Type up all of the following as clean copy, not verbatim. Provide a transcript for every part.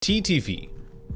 TTV,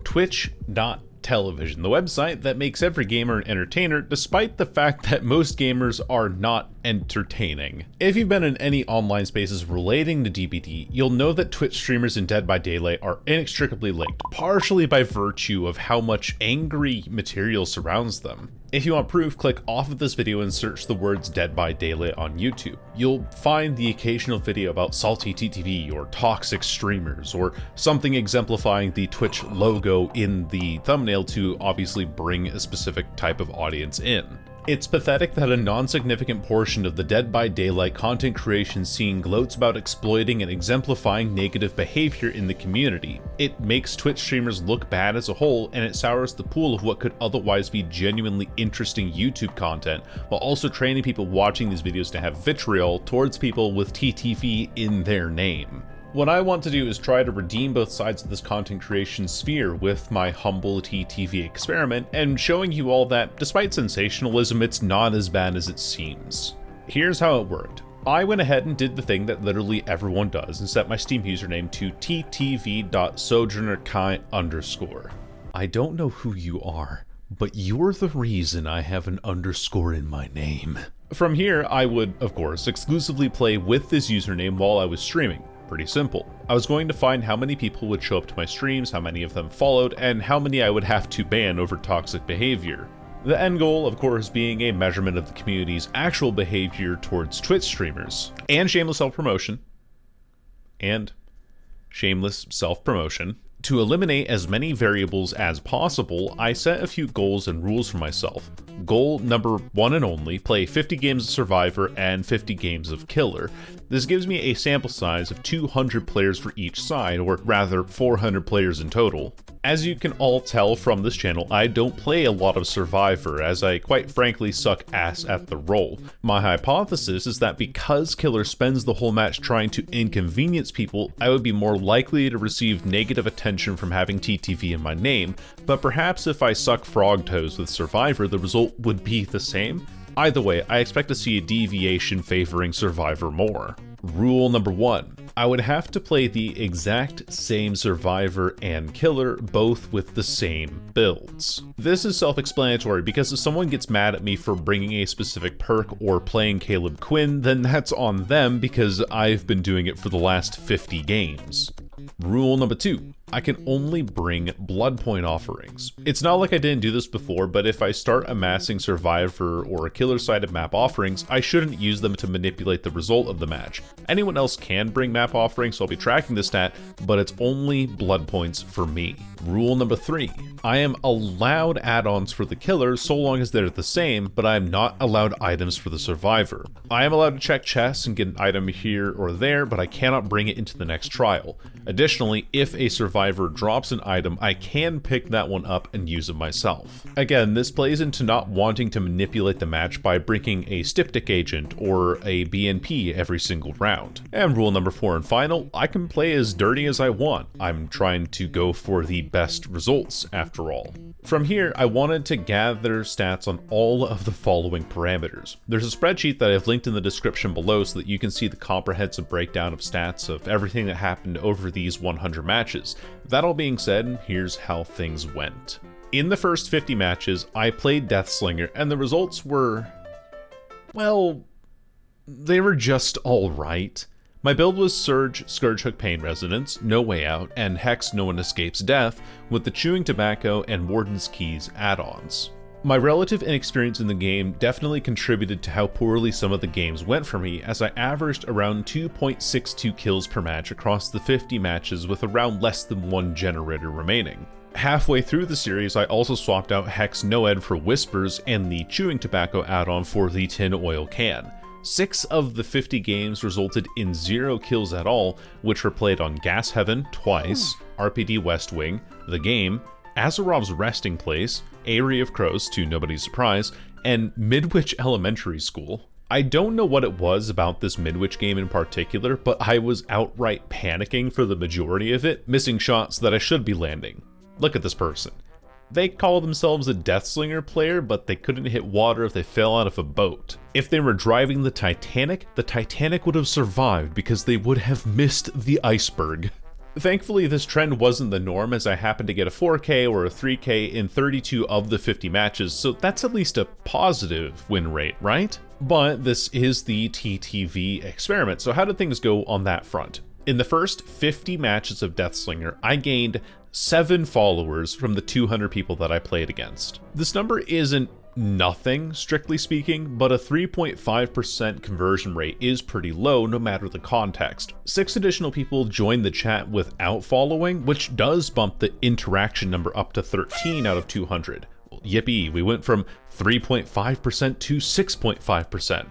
Twitch.television, the website that makes every gamer an entertainer, despite the fact that most gamers are not entertaining. If you've been in any online spaces relating to DBD, you'll know that Twitch streamers in Dead by Daylight are inextricably linked, partially by virtue of how much angry material surrounds them. If you want proof, click off of this video and search the words Dead by Daylight on YouTube. You'll find the occasional video about salty TTV or toxic streamers, or something exemplifying the Twitch logo in the thumbnail to obviously bring a specific type of audience in. It's pathetic that a non-significant portion of the Dead by Daylight content creation scene gloats about exploiting and exemplifying negative behavior in the community. It makes Twitch streamers look bad as a whole, and it sours the pool of what could otherwise be genuinely interesting YouTube content, while also training people watching these videos to have vitriol towards people with TTV in their name. What I want to do is try to redeem both sides of this content creation sphere with my humble TTV experiment, and showing you all that, despite sensationalism, it's not as bad as it seems. Here's how it worked. I went ahead and did the thing that literally everyone does and set my Steam username to ttv.sojournerkai_. I don't know who you are, but you're the reason I have an underscore in my name. From here, I would, of course, exclusively play with this username while I was streaming. Pretty simple. I was going to find how many people would show up to my streams, how many of them followed, and how many I would have to ban over toxic behavior. The end goal, of course, being a measurement of the community's actual behavior towards Twitch streamers. And shameless self-promotion. To eliminate as many variables as possible, I set a few goals and rules for myself. Goal number one and only, play 50 games of Survivor and 50 games of Killer. This gives me a sample size of 200 players for each side, or rather 400 players in total. As you can all tell from this channel, I don't play a lot of Survivor, as I quite frankly suck ass at the role. My hypothesis is that because Killer spends the whole match trying to inconvenience people, I would be more likely to receive negative attention from having TTV in my name, but perhaps if I suck frog toes with Survivor, the result would be the same. Either way, I expect to see a deviation favoring Survivor more. Rule number one. I would have to play the exact same Survivor and Killer, both with the same builds. This is self-explanatory because if someone gets mad at me for bringing a specific perk or playing Caleb Quinn, then that's on them because I've been doing it for the last 50 games. Rule number two. I can only bring blood point offerings. It's not like I didn't do this before, but if I start amassing Survivor or Killer-sided map offerings, I shouldn't use them to manipulate the result of the match. Anyone else can bring map offerings, so I'll be tracking this stat, but it's only blood points for me. Rule number three. I am allowed add-ons for the Killer so long as they're the same, but I am not allowed items for the Survivor. I am allowed to check chests and get an item here or there, but I cannot bring it into the next trial. Additionally, if a Survivor drops an item, I can pick that one up and use it myself. Again, this plays into not wanting to manipulate the match by bringing a styptic agent or a BNP every single round. And rule number four and final, I can play as dirty as I want. I'm trying to go for the best results after all. From here, I wanted to gather stats on all of the following parameters. There's a spreadsheet that I've linked in the description below so that you can see the comprehensive breakdown of stats of everything that happened over these 100 matches. That all being said, here's how things went. In the first 50 matches, I played Deathslinger, and the results were, well, they were just alright. My build was Surge, Scourgehook Pain Resonance, No Way Out, and Hex No One Escapes Death, with the Chewing Tobacco and Warden's Keys add-ons. My relative inexperience in the game definitely contributed to how poorly some of the games went for me, as I averaged around 2.62 kills per match across the 50 matches with around less than one generator remaining. Halfway through the series, I also swapped out Hex Noed for Whispers and the Chewing Tobacco add-on for the Tin Oil Can. 6 of the 50 games resulted in 0 kills at all, which were played on Gas Heaven twice, RPD West Wing, The Game, Azarov's Resting Place, Eyrie of Crows to nobody's surprise, and Midwich Elementary School. I don't know what it was about this Midwich game in particular, but I was outright panicking for the majority of it, missing shots that I should be landing. Look at this person. They call themselves a Deathslinger player, but they couldn't hit water if they fell out of a boat. If they were driving the Titanic would have survived because they would have missed the iceberg. Thankfully, this trend wasn't the norm, as I happened to get a 4K or a 3K in 32 of the 50 matches, so that's at least a positive win rate, right? But this is the TTV experiment, so how did things go on that front? In the first 50 matches of Deathslinger, I gained 7 followers from the 200 people that I played against. This number isn't nothing, strictly speaking, but a 3.5% conversion rate is pretty low no matter the context. 6 additional people joined the chat without following, which does bump the interaction number up to 13 out of 200. Well, yippee, we went from 3.5% to 6.5%.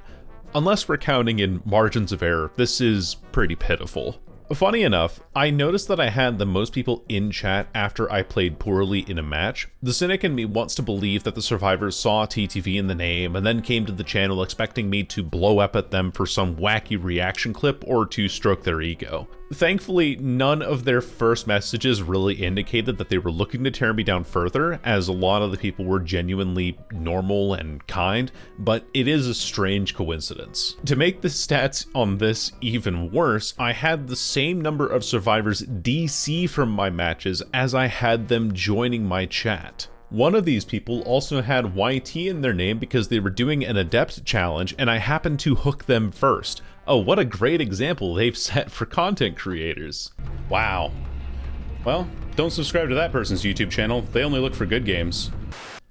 Unless we're counting in margins of error, this is pretty pitiful. Funny enough, I noticed that I had the most people in chat after I played poorly in a match. The cynic in me wants to believe that the survivors saw TTV in the name and then came to the channel expecting me to blow up at them for some wacky reaction clip or to stroke their ego. Thankfully, none of their first messages really indicated that they were looking to tear me down further, as a lot of the people were genuinely normal and kind, but it is a strange coincidence. To make the stats on this even worse, I had the same number of survivors DC from my matches as I had them joining my chat. One of these people also had YT in their name because they were doing an adept challenge and I happened to hook them first. Oh, what a great example they've set for content creators. Wow. Well, don't subscribe to that person's YouTube channel. They only look for good games.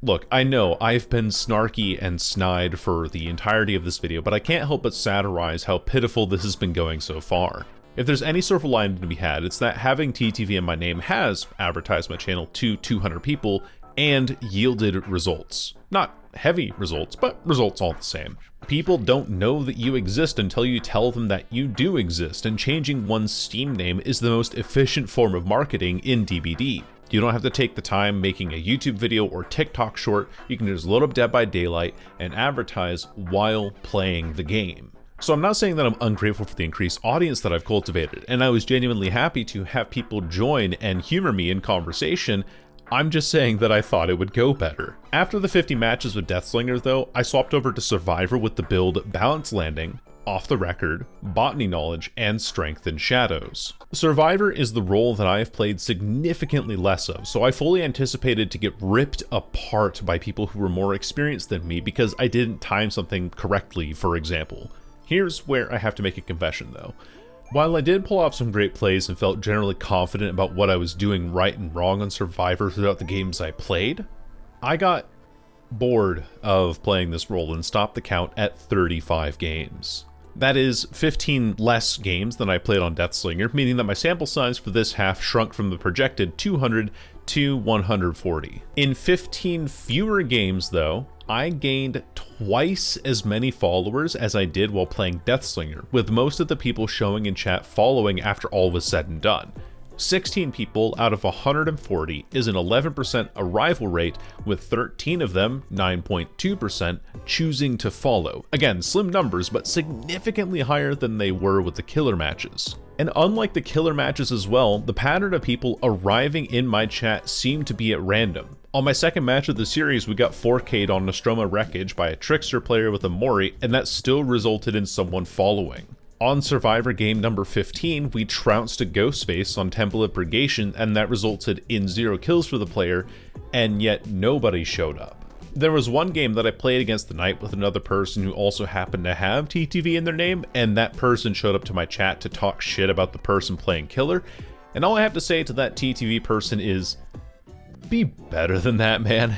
Look, I know I've been snarky and snide for the entirety of this video, but I can't help but satirize how pitiful this has been going so far. If there's any silver lining to be had, it's that having TTV in my name has advertised my channel to 200 people and yielded results. Not heavy results, but results all the same. People don't know that you exist until you tell them that you do exist, and changing one's Steam name is the most efficient form of marketing in DBD. You don't have to take the time making a YouTube video or TikTok short, you can just load up Dead by Daylight and advertise while playing the game. So I'm not saying that I'm ungrateful for the increased audience that I've cultivated, and I was genuinely happy to have people join and humor me in conversation. I'm just saying that I thought it would go better. After the 50 matches with Deathslinger though, I swapped over to Survivor with the build Balance Landing, Off the Record, Botany Knowledge, and Strength in Shadows. Survivor is the role that I have played significantly less of, so I fully anticipated to get ripped apart by people who were more experienced than me because I didn't time something correctly, for example. Here's where I have to make a confession though. While I did pull off some great plays and felt generally confident about what I was doing right and wrong on Survivor throughout the games I played, I got bored of playing this role and stopped the count at 35 games. That is 15 less games than I played on Deathslinger, meaning that my sample size for this half shrunk from the projected 200 to 140. In 15 fewer games though, I gained twice as many followers as I did while playing Deathslinger, with most of the people showing in chat following after all was said and done. 16 people out of 140 is an 11% arrival rate, with 13 of them, 9.2%, choosing to follow. Again, slim numbers, but significantly higher than they were with the killer matches. And unlike the killer matches as well, the pattern of people arriving in my chat seemed to be at random. On my second match of the series, we got 4K'd on Nostromo Wreckage by a Trickster player with a Mori, and that still resulted in someone following. On Survivor game number 15, we trounced a Ghostface on Temple of Purgation, and that resulted in 0 kills for the player, and yet nobody showed up. There was one game that I played against the night with another person who also happened to have TTV in their name, and that person showed up to my chat to talk shit about the person playing killer, and all I have to say to that TTV person is, be better than that, man.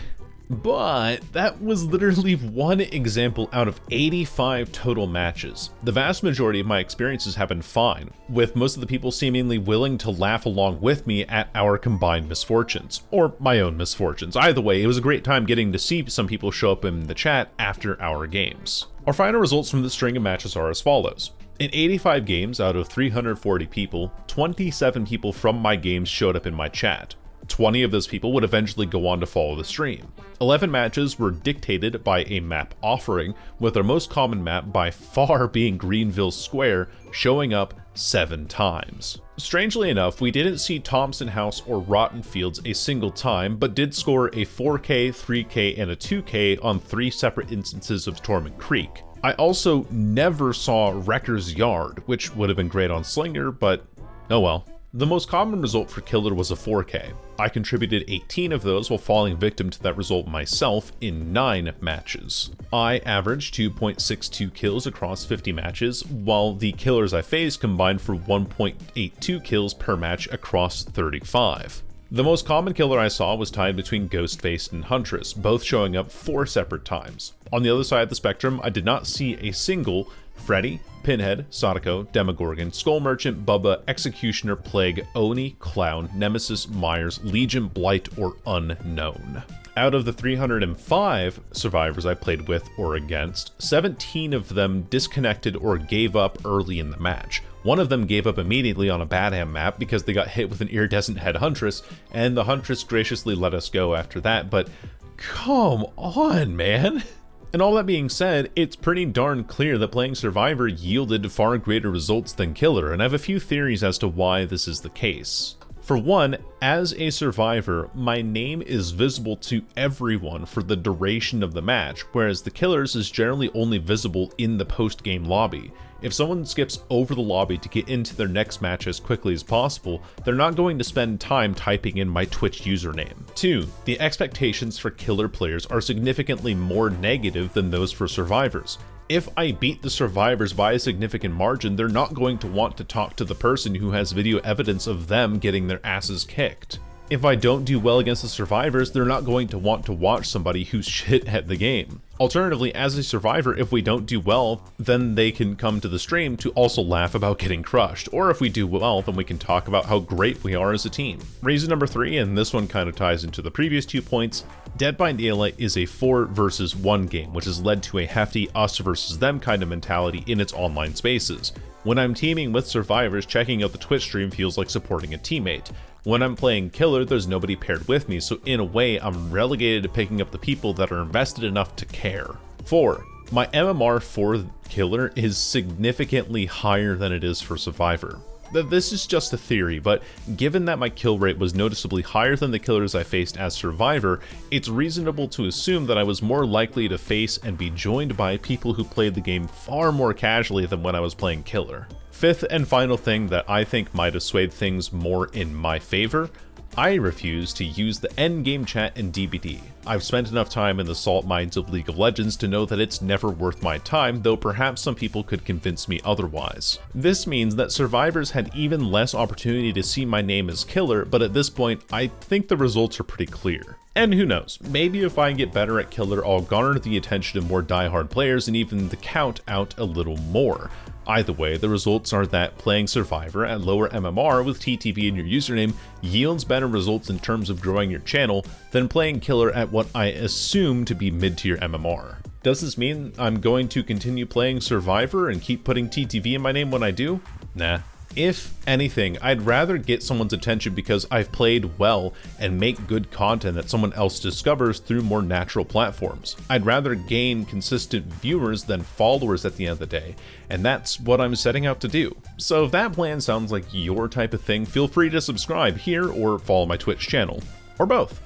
But that was literally one example out of 85 total matches. The vast majority of my experiences have been fine, with most of the people seemingly willing to laugh along with me at our combined misfortunes, or my own misfortunes. Either way, it was a great time getting to see some people show up in the chat after our games. Our final results from this string of matches are as follows. In 85 games out of 340 people, 27 people from my games showed up in my chat. 20 of those people would eventually go on to follow the stream. 11 matches were dictated by a map offering, with our most common map by far being Greenville Square, showing up 7 times. Strangely enough, we didn't see Thompson House or Rotten Fields a single time, but did score a 4K, 3K, and a 2K on 3 separate instances of Torment Creek. I also never saw Wrecker's Yard, which would have been great on Slinger, but oh well. The most common result for Killer was a 4K. I contributed 18 of those while falling victim to that result myself in 9 matches. I averaged 2.62 kills across 50 matches, while the killers I faced combined for 1.82 kills per match across 35. The most common killer I saw was tied between Ghostface and Huntress, both showing up 4 separate times. On the other side of the spectrum, I did not see a single Freddy, Pinhead, Sadako, Demogorgon, Skull Merchant, Bubba, Executioner, Plague, Oni, Clown, Nemesis, Myers, Legion, Blight, or Unknown. Out of the 305 survivors I played with or against, 17 of them disconnected or gave up early in the match. One of them gave up immediately on a Badham map because they got hit with an iridescent head Huntress, and the Huntress graciously let us go after that, but come on, man! And all that being said, it's pretty darn clear that playing Survivor yielded far greater results than Killer, and I have a few theories as to why this is the case. For one, as a survivor, my name is visible to everyone for the duration of the match, whereas the Killer's is generally only visible in the post-game lobby. If someone skips over the lobby to get into their next match as quickly as possible, they're not going to spend time typing in my Twitch username. 2. The expectations for Killer players are significantly more negative than those for survivors. If I beat the survivors by a significant margin, they're not going to want to talk to the person who has video evidence of them getting their asses kicked. If I don't do well against the survivors, they're not going to want to watch somebody who's shit at the game. Alternatively, as a survivor, if we don't do well, then they can come to the stream to also laugh about getting crushed. Or if we do well, then we can talk about how great we are as a team. Reason number 3, and this one kind of ties into the previous 2 points, Dead by Daylight is a 4 versus 1 game, which has led to a hefty us versus them kind of mentality in its online spaces. When I'm teaming with survivors, checking out the Twitch stream feels like supporting a teammate. When I'm playing Killer, there's nobody paired with me, so in a way, I'm relegated to picking up the people that are invested enough to care. 4. My MMR for Killer is significantly higher than it is for Survivor. This is just a theory, but given that my kill rate was noticeably higher than the killers I faced as Survivor, it's reasonable to assume that I was more likely to face and be joined by people who played the game far more casually than when I was playing Killer. 5th and final thing that I think might have swayed things more in my favor, I refuse to use the endgame chat in DBD. I've spent enough time in the salt mines of League of Legends to know that it's never worth my time, though perhaps some people could convince me otherwise. This means that survivors had even less opportunity to see my name as Killer, but at this point, I think the results are pretty clear. And who knows, maybe if I get better at Killer, I'll garner the attention of more diehard players and even the count out a little more. Either way, the results are that playing Survivor at lower MMR with TTV in your username yields better results in terms of growing your channel than playing Killer at what I assume to be mid-tier MMR. Does this mean I'm going to continue playing Survivor and keep putting TTV in my name when I do? Nah. If anything, I'd rather get someone's attention because I've played well and make good content that someone else discovers through more natural platforms. I'd rather gain consistent viewers than followers at the end of the day, and that's what I'm setting out to do. So if that plan sounds like your type of thing, feel free to subscribe here or follow my Twitch channel, or both.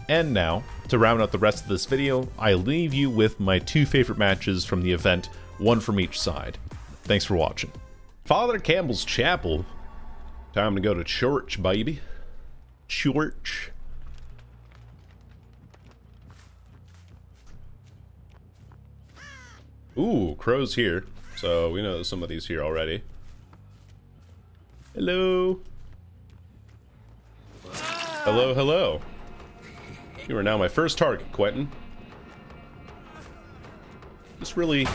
And now, to round out the rest of this video, I leave you with my 2 favorite matches from the event, one from each side. Thanks for watching. Father Campbell's Chapel. Time to go to church, baby. Church. Ooh, Crow's here. So we know somebody's here already. Hello. Hello, hello. You are now my first target, Quentin. Just really...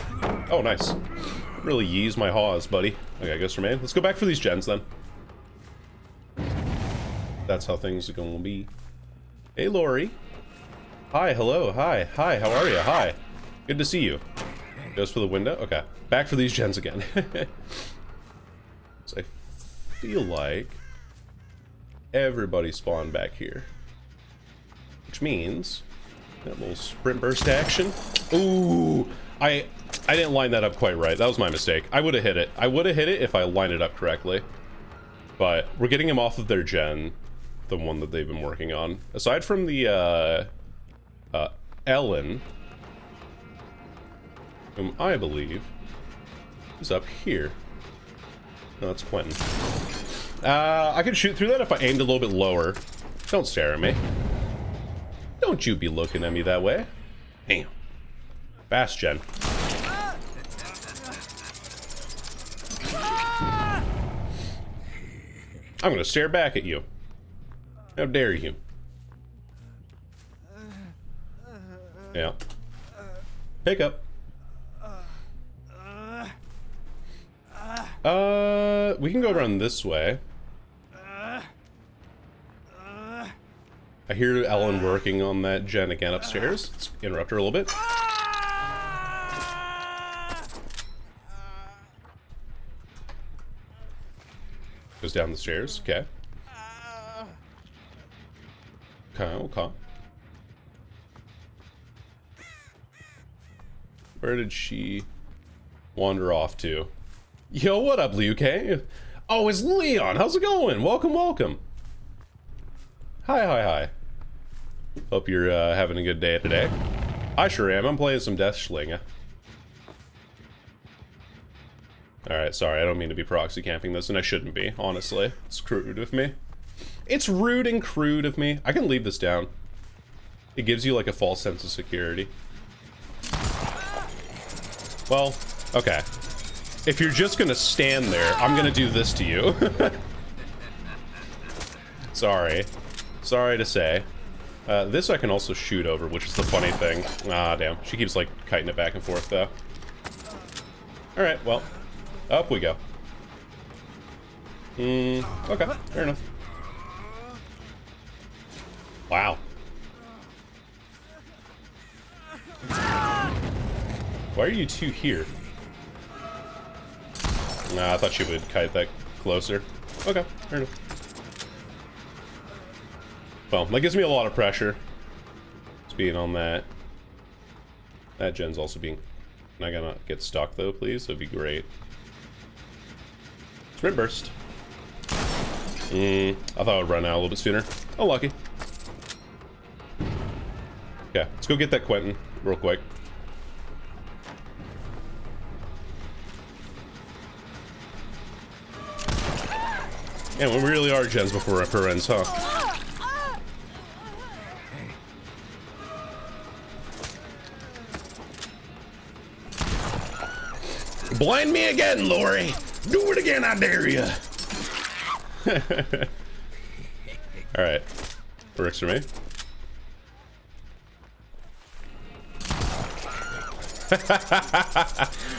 Oh, nice. Really ease my haws, buddy. Okay, I guess remain. Let's go back for these gens then. That's how things are gonna be. Hey, Lori. Hi, hello, hi, hi, how are you? Hi. Good to see you. Goes for the window? Okay. Back for these gens again. So I feel like everybody spawned back here. Which means that little sprint burst action. Ooh! I didn't line that up quite right. That was my mistake. I would have hit it. I would have hit it if I lined it up correctly. But we're getting him off of their gen, the one that they've been working on. Aside from the Ellen, whom I believe is up here. No, that's Quentin. I could shoot through that if I aimed a little bit lower. Don't stare at me. Don't you be looking at me that way. Damn. Fast, Jen. I'm gonna stare back at you. How dare you? Yeah. Pick up. We can go around this way. I hear Ellen working on that gen again upstairs. Let's interrupt her a little bit. Goes down the stairs. Okay. Okay. Where did she wander off to? Yo, what up, Liu K? Oh, it's Leon. How's it going? Welcome, welcome. Hi. Hope you're having a good day today. I sure am. I'm playing some Death Schlinga. Alright, sorry. I don't mean to be proxy camping this, and I shouldn't be, honestly. It's crude of me. It's rude and crude of me. I can leave this down. It gives you, like, a false sense of security. Well, okay. If you're just gonna stand there, I'm gonna do this to you. Sorry. Sorry to say. This I can also shoot over, which is the funny thing. Ah, damn. She keeps, like, kiting it back and forth, though. Alright, well. Up we go. Okay. Fair enough. Wow. Why are you two here? Nah, I thought she would kite that closer. Okay, fair enough. Well, that gives me a lot of pressure. Just being on that. That gen's also being... Not gonna get stuck though, please. That'd be great. Sprint burst. I thought I would run out a little bit sooner. Oh, lucky. Okay, let's go get that Quentin real quick. Yeah, we really are gens before Emperor ends, huh? Blind me again, Lori! Do it again, I dare you! Alright. Works for me.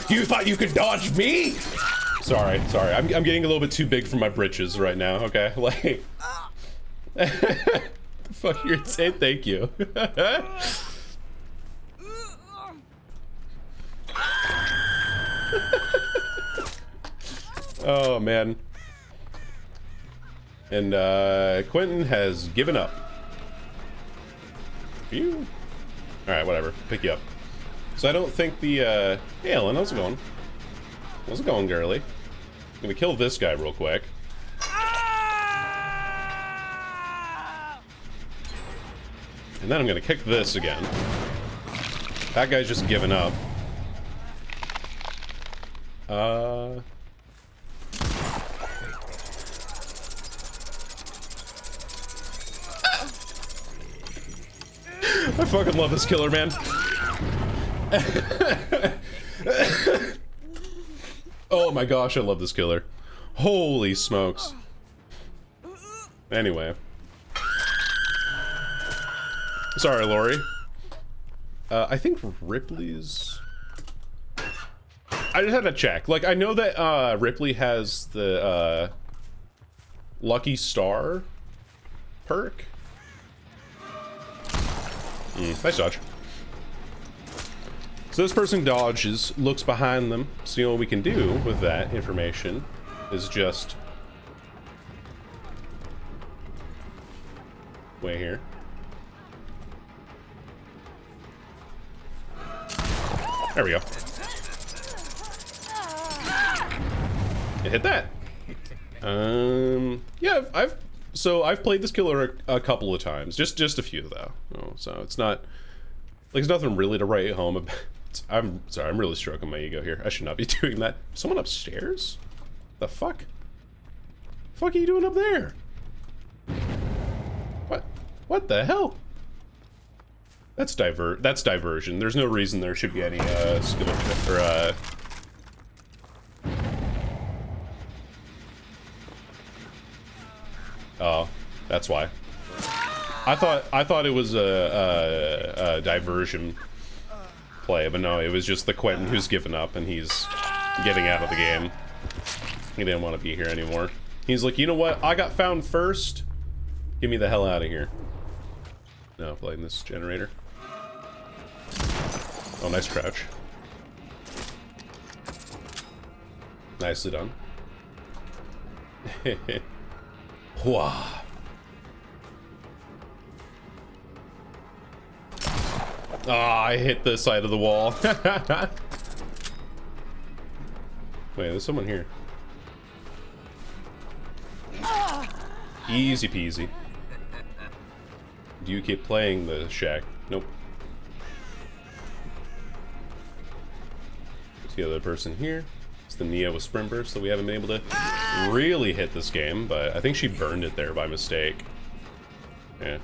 You thought you could dodge me? Sorry. I'm getting a little bit too big for my britches right now, okay? Like... Fuck, you're insane, thank you. Oh, man. And, Quentin has given up. Phew. Alright, whatever. Pick you up. So I don't think the, Hey, Ellen, how's it going? How's it going, girly? I'm gonna kill this guy real quick. And then I'm gonna kick this again. That guy's just given up. I fucking love this killer, man. Oh my gosh, I love this killer. Holy smokes. Anyway. Sorry, Lori. I think Ripley's... I just had to check. Like, I know that Ripley has the Lucky Star perk. Nice dodge. So this person dodges, looks behind them. So you know what we can do with that information is just wait here. There we go. It hit that. Yeah, I've played this killer a couple of times, just a few though. Oh, so it's not like there's nothing really to write home about. I'm sorry, I'm really stroking my ego here. I should not be doing that. Someone upstairs? The fuck? fuck are you doing up there? What the hell? That's diversion. There's no reason there should be any skill or oh, that's why. I thought it was a diversion play, but no, it was just the Quentin who's given up and he's getting out of the game. He didn't want to be here anymore. He's like, you know what? I got found first. Get me the hell out of here. No, playing this generator. Oh, nice crouch. Nicely done. Wah. Ah, I hit the side of the wall. Wait, there's someone here. Easy peasy. Do you keep playing the shack? Nope. There's the other person here. It's the Nia with sprint burst that we haven't been able to really hit this game, but I think she burned it there by mistake. Yeah.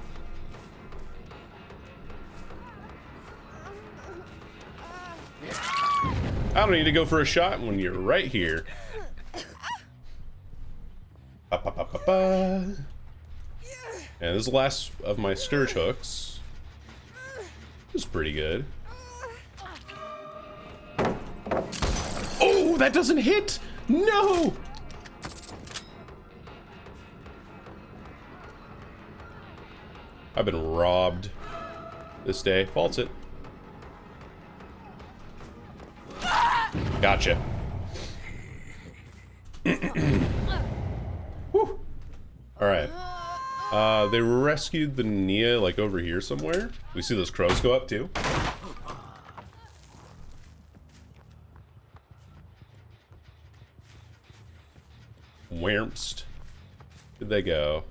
I don't need to go for a shot when you're right here. Ba, ba, ba, ba, ba. And this is the last of my scourge hooks. This is pretty good. Oh, that doesn't hit! No! I've been robbed this day. Faults it. Gotcha. Whew. Alright. They rescued the Nia, like, over here somewhere. We see those crows go up, too. Where'd they go?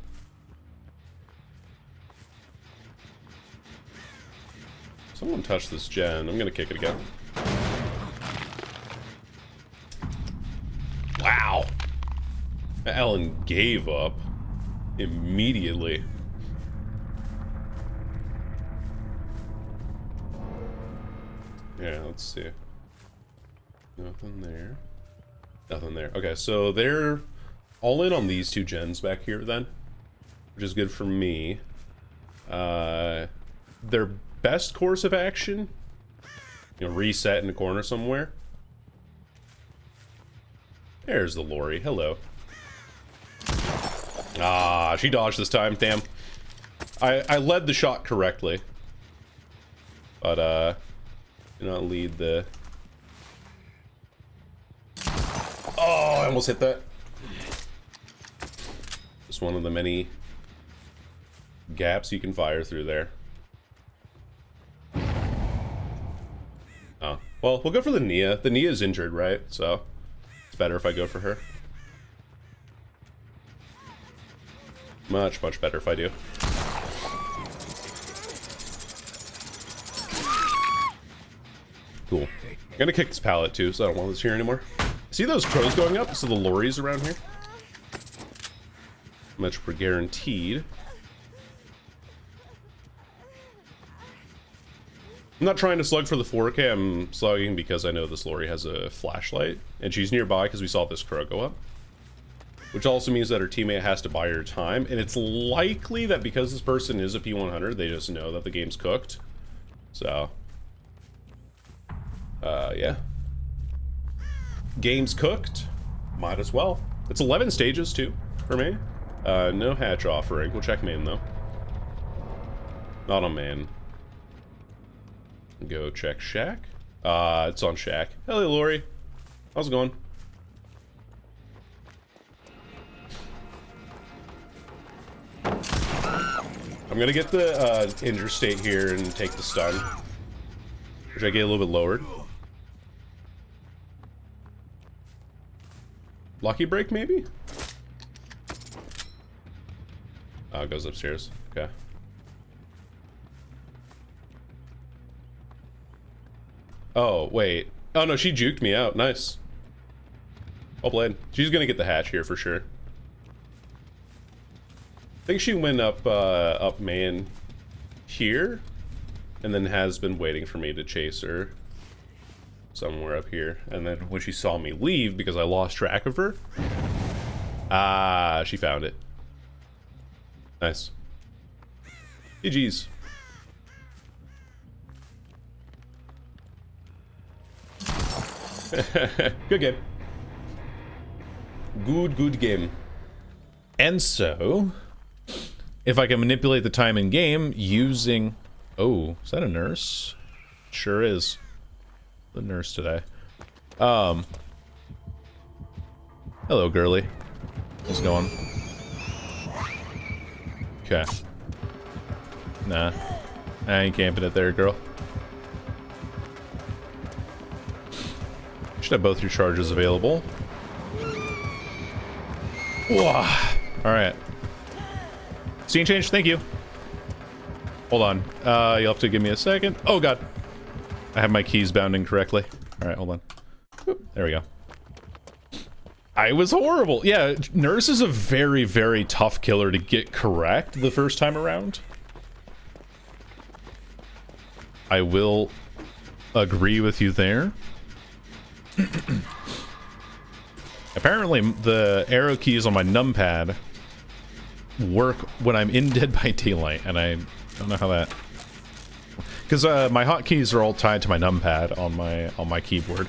Someone touched this gen. I'm gonna kick it again. Wow. Alan gave up immediately. Yeah, let's see. Nothing there. Nothing there. Okay, so they're all in on these two gens back here then, which is good for me. Their best course of action, you know, reset in the corner somewhere. There's the lorry. Hello. Ah, she dodged this time. Damn. I led the shot correctly, but did not lead the. Oh, I almost hit that. Just one of the many gaps you can fire through there. Oh, well, we'll go for the Nia. The Nia is injured, right? So it's better if I go for her. Much, much better if I do. Cool. I'm gonna kick this pallet too, so I don't want this here anymore. See those crows going up? So the lorries around here. Much for guaranteed. I'm not trying to slug for the 4K, I'm slugging because I know this lorry has a flashlight, and she's nearby because we saw this crow go up. Which also means that her teammate has to buy her time, and it's likely that because this person is a P100, they just know that the game's cooked. So, yeah. Game's cooked. Might as well. It's 11 stages, too, for me. No hatch offering. We'll check main, though. Not on main. Go check shack. It's on shack. Hello, Lori. How's it going? I'm gonna get the interstate here and take the stun, which I get a little bit lowered. Lucky break, maybe? Oh, it goes upstairs. Okay. Oh, wait. Oh, no, she juked me out. Nice. Well played. She's gonna get the hatch here for sure. I think she went up main here, and then has been waiting for me to chase her somewhere up here. And then when she saw me leave because I lost track of her, she found it. Nice. GG's. Good game. Good game. And so, if I can manipulate the time in game using... Oh, is that a nurse? Sure is. The nurse today. Hello, girly. How's it going? Okay. Nah. I ain't camping it there, girl. Should have both your charges available. Alright. Scene change, thank you. Hold on. You'll have to give me a second. Oh god. I have my keys bound incorrectly. Alright, hold on. Oop, there we go. I was horrible. Yeah, Nurse is a very, very tough killer to get correct the first time around. I will agree with you there. Apparently, the arrow keys on my numpad work when I'm in Dead by Daylight, and I don't know how that... Because my hotkeys are all tied to my numpad on my keyboard.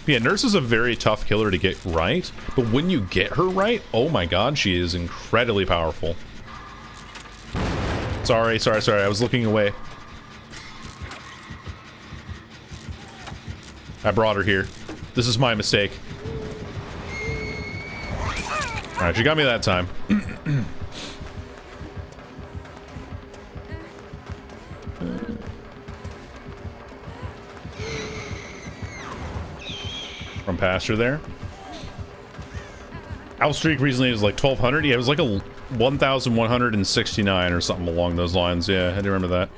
Yeah, Nurse is a very tough killer to get right, but when you get her right, oh my god, she is incredibly powerful. Sorry, I was looking away. I brought her here. This is my mistake. Alright, she got me that time. From pasture there. Owl streak recently was like 1200. Yeah, it was like a 1169 or something along those lines. Yeah, I do remember that.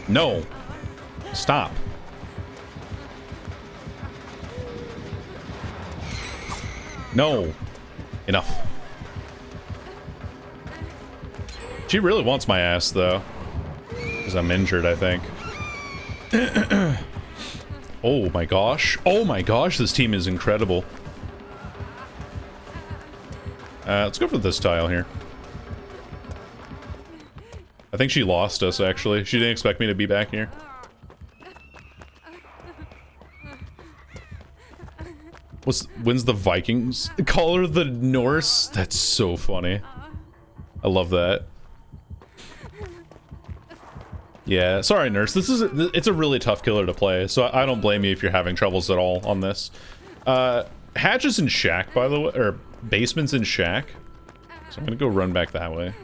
No. Stop. No. Enough. She really wants my ass, though. Because I'm injured, I think. Oh my gosh. Oh my gosh, this team is incredible. Let's go for this tile here. I think she lost us, actually. She didn't expect me to be back here. When's the Vikings call her the Norse? That's so funny. I love that. Yeah, sorry, Nurse. It's a really tough killer to play, so I don't blame you if you're having troubles at all on this. Hatch is in shack, by the way, or basement's in shack. So I'm gonna go run back that way.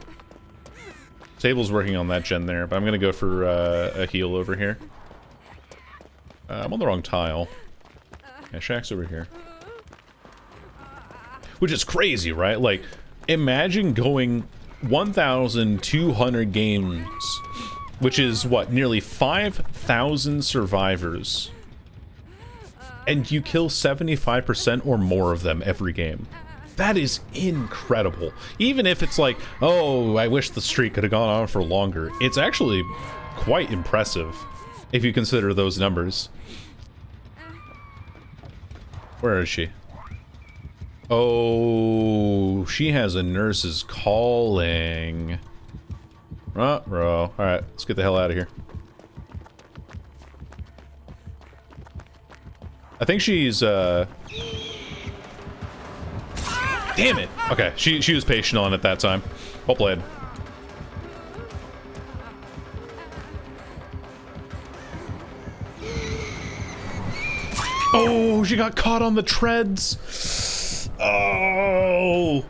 Table's working on that gen there, but I'm gonna go for a heal over here. I'm on the wrong tile. Yeah, shack's over here. Which is crazy, right? Like, imagine going 1,200 games, which is, what, nearly 5,000 survivors, and you kill 75% or more of them every game. That is incredible. Even if it's like, oh, I wish the streak could have gone on for longer. It's actually quite impressive, if you consider those numbers. Where is she? Oh, she has a nurse's calling. Bro. Alright, let's get the hell out of here. I think she's, damn it! Okay, she was patient on it that time. Well played. Oh, she got caught on the treads! Oh!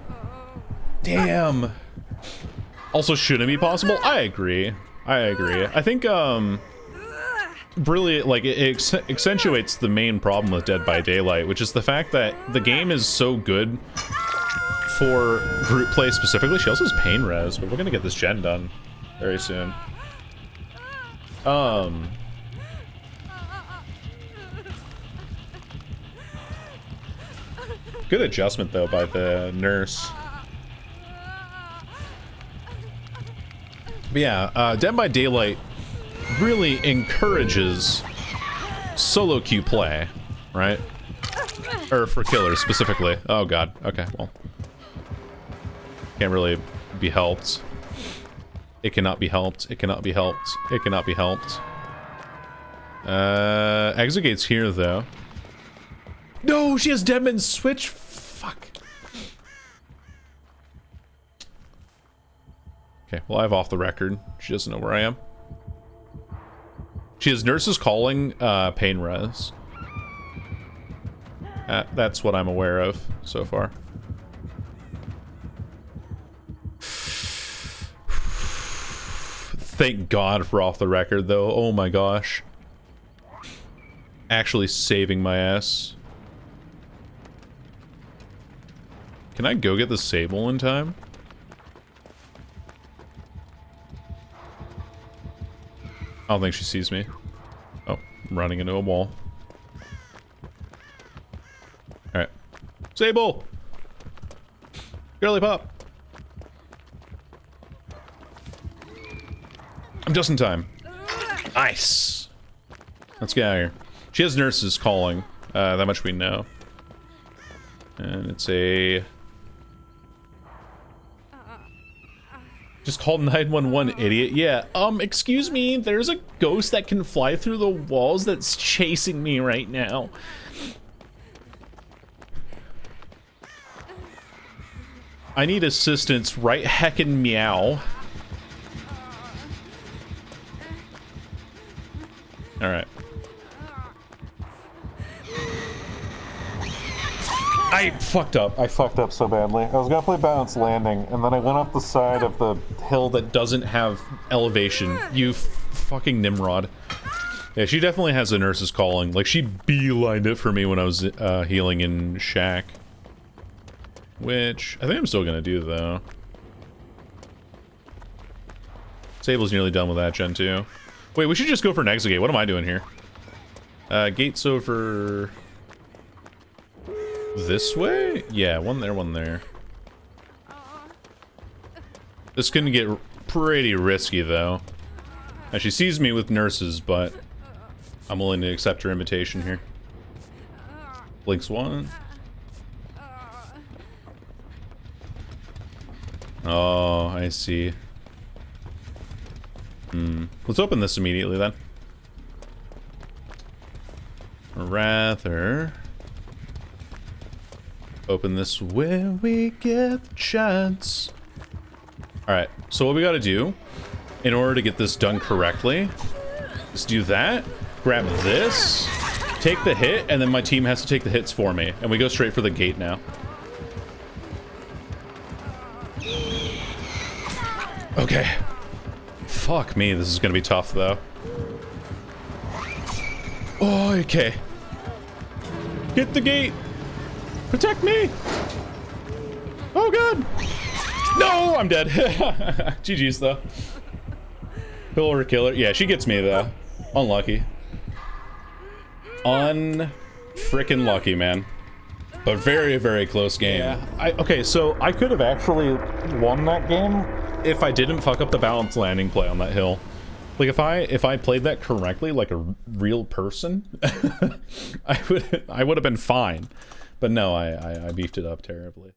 Damn. Also, shouldn't be possible? I agree. I think, really, like, it accentuates the main problem with Dead by Daylight, which is the fact that the game is so good for group play specifically. She also has pain res, but we're gonna get this gen done very soon. Good adjustment, though, by the nurse. But yeah, Dead by Daylight really encourages solo queue play, right? Or for killers, specifically. Oh, God. Okay, well. Can't really be helped. It cannot be helped. It cannot be helped. It cannot be helped. Exit gate's here, though. No, she has Deadman's switch. Fuck. Okay, well, I have off the record. She doesn't know where I am. She has nurses calling, pain res. That's what I'm aware of so far. Thank God for off the record, though. Oh my gosh. Actually saving my ass. Can I go get the Sable in time? I don't think she sees me. Oh, I'm running into a wall. Alright. Sable! Girly pop! I'm just in time. Nice! Let's get out of here. She has nurses calling. That much we know. And it's a... Just call 911, idiot. Yeah, excuse me, there's a ghost that can fly through the walls that's chasing me right now. I need assistance right heckin' meow. Alright. I fucked up. I fucked up so badly. I was gonna play Balance Landing, and then I went up the side of the hill that doesn't have elevation. You fucking Nimrod. Yeah, she definitely has a nurse's calling. Like, she beelined it for me when I was healing in Shack. Which, I think I'm still gonna do, though. Sable's nearly done with that gen, too. Wait, we should just go for an exit gate. What am I doing here? Gate's over... this way? Yeah, one there, one there. This can get pretty risky, though. Now, she sees me with nurses, but I'm willing to accept her invitation here. Blinks one. Oh, I see. Let's open this immediately, then. Or rather... open this where we get the chance. Alright, so what we gotta do, in order to get this done correctly, is do that, grab this, take the hit, and then my team has to take the hits for me. And we go straight for the gate now. Okay. Fuck me, this is gonna be tough, though. Oh, okay. Get the gate! Protect me! Oh god! No, I'm dead. GG's though. Pillar killer. Yeah, she gets me though. Unlucky. Unfrickin' lucky, man. But very, very close game. Yeah. Okay, so I could have actually won that game if I didn't fuck up the balance landing play on that hill. Like if I played that correctly, like a real person, I would have been fine. But no, I beefed it up terribly.